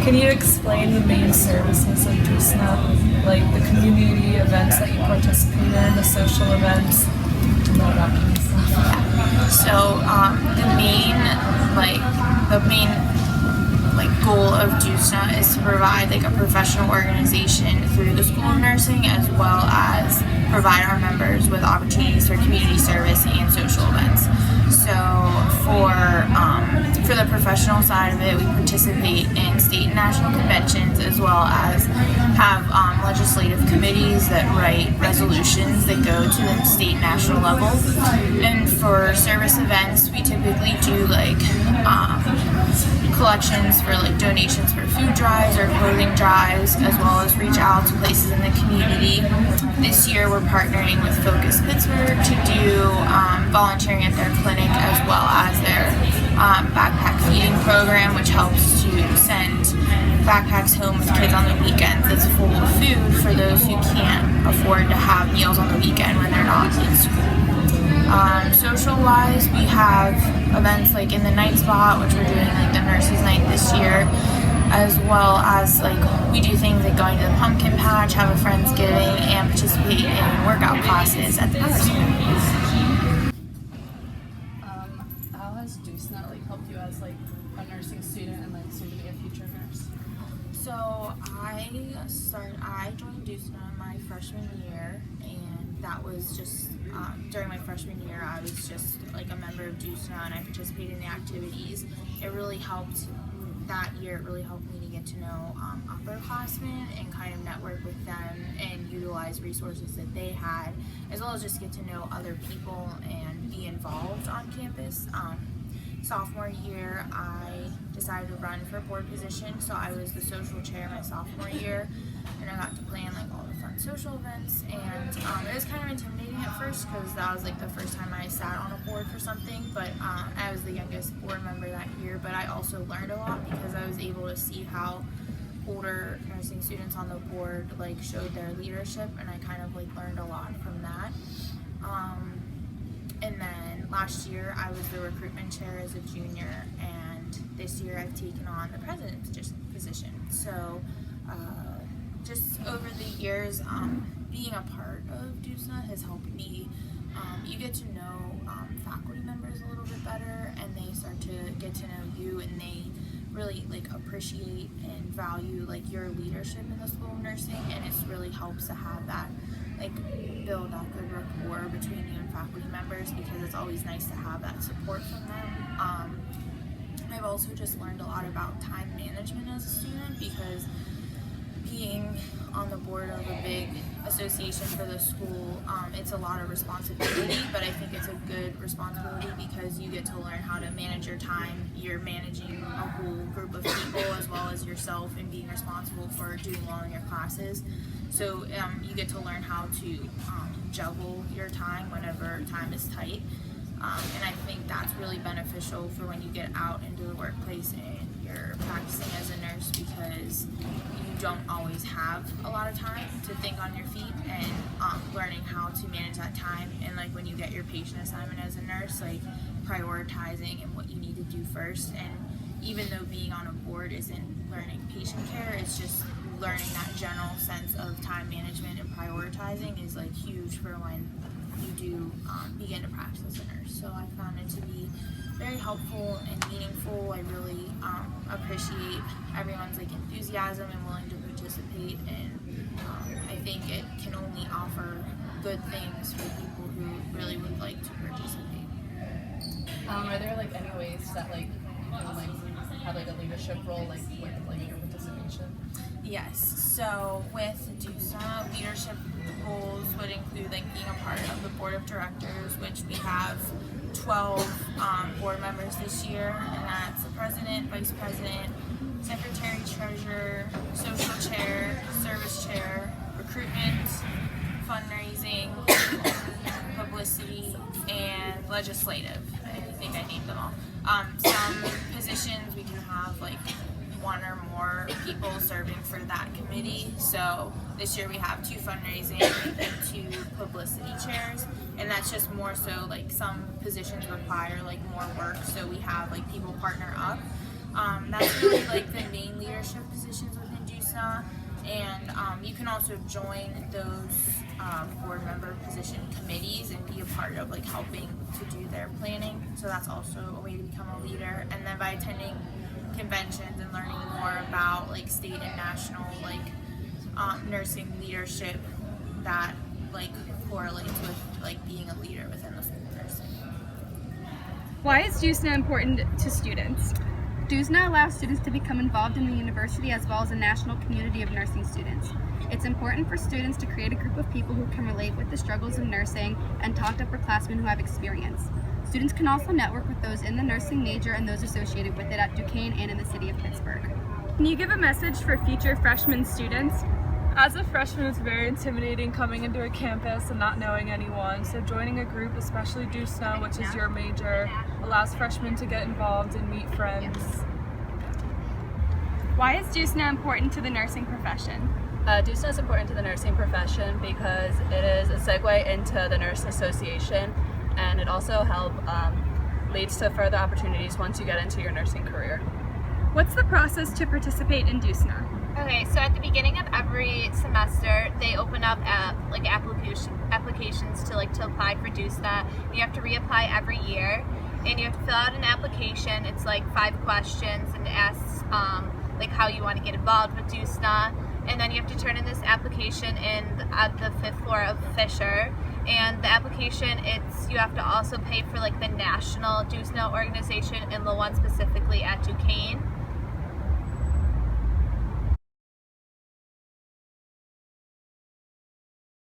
Can you explain the main services of DUSNA, like the community events that you participate in, the social events, and all that kind of stuff? So the main goal of DUSNA is to provide like a professional organization through the School of Nursing, as well as provide our members with opportunities for community service and social events. So for the professional side of it, we participate in state and national conventions, as well as have legislative committees that write resolutions that go to the state and national level. And for service events, we typically do collections for donations for food drives or clothing drives, as well as reach out to places in the community. This year we're partnering with Focus Pittsburgh to do volunteering at their clinic, as well as their backpack feeding program, which helps to send backpacks home with kids on the weekends that's full of food for those who can't afford to have meals on the weekend when they're not in school. Social wise, we have events like in the night spot, which we're doing like the nurses night this year, as well as we do things like going to the pumpkin patch, have a Friendsgiving, and participate in workout classes at the power center. How has DUSNA helped you as a nursing student and soon to be a future nurse? So I joined DUSNA my freshman year, and that was just during my freshman year I was just a member of DUSNA, and I participated in the activities. It really helped that year. It really helped me to get to know upperclassmen and kind of network with them and utilize resources that they had, as well as just get to know other people and be involved on campus. Sophomore year, I decided to run for a board position, so I was the social chair my sophomore year, and I got to plan all the fun social events. And it was kind of intimidating at first because that was the first time I sat on a board for something. But I was the youngest board member that year, but I also learned a lot because I was able to see how older nursing students on the board showed their leadership, and I kind of learned a lot from that. And then last year I was the recruitment chair as a junior, and this year I've taken on the president's position. So just over the years, being a part of DUSNA has helped me. You get to know faculty members a little bit better, and they start to get to know you, and they really appreciate and value your leadership in the School of Nursing, and it really helps to have that build that good rapport between you and faculty members, because it's always nice to have that support from them. I've also just learned a lot about time management as a student, because being on the board of a big association for the school, it's a lot of responsibility, but I think it's a good responsibility because you get to learn how to manage your time. You're managing a whole group of people as well as yourself, and being responsible for doing well in your classes. So you get to learn how to juggle your time whenever time is tight. And I think that's really beneficial for when you get out into the workplace and you're practicing as a nurse, because you don't always have a lot of time to think on your feet, and learning how to manage that time, and when you get your patient assignment as a nurse, prioritizing and what you need to do first. And even though being on a board isn't learning patient care, it's just learning that general sense of time management and prioritizing is huge for when you do begin to practice as a nurse. So I found it to be very helpful and meaningful. I really appreciate everyone's enthusiasm and willing to participate, and I think it can only offer good things for people who really would like to participate. Are there any ways that you can have a leadership role with your participation? Yes. So with DUSNA, leadership roles would include being a part of the board of directors, which we have 12 board members this year, and that's the president, vice president, secretary, treasurer, social chair, service chair, recruitment, fundraising, publicity, and legislative. I think I named them all. Some positions we can have one or more people serving for that committee. So this year we have 2 fundraising and 2 publicity chairs, and that's just more so some positions require more work, so we have people partner up. That's really like the main leadership positions within DUSNA, and you can also join those board member position committees and be a part of like helping to do their planning. So that's also a way to become a leader. And then by attending conventions and learning more about like state and national like nursing leadership, that like correlates with like being a leader within the school of nursing. Why is DUSNA important to students? DUSNA allows students to become involved in the university as well as a national community of nursing students. It's important for students to create a group of people who can relate with the struggles of nursing and talk to upperclassmen who have experience. Students can also network with those in the nursing major and those associated with it at Duquesne and in the city of Pittsburgh. Can you give a message for future freshman students? As a freshman, it's very intimidating coming into a campus and not knowing anyone. So joining a group, especially DUSNA, which is your major, allows freshmen to get involved and meet friends. Why is DUSNA important to the nursing profession? DUSNA is important to the nursing profession because it is a segue into the Nurse Association, and it also leads to further opportunities once you get into your nursing career. What's the process to participate in DUSNA? Okay, so at the beginning of every semester, they open up applications to apply for DUSNA. You have to reapply every year, and you have to fill out an application. It's like 5 questions, and it asks like how you want to get involved with DUSNA, and then you have to turn in this application at the 5th floor of Fisher. And the application, you have to also pay for like the national DUSNA organization and the one specifically at Duquesne.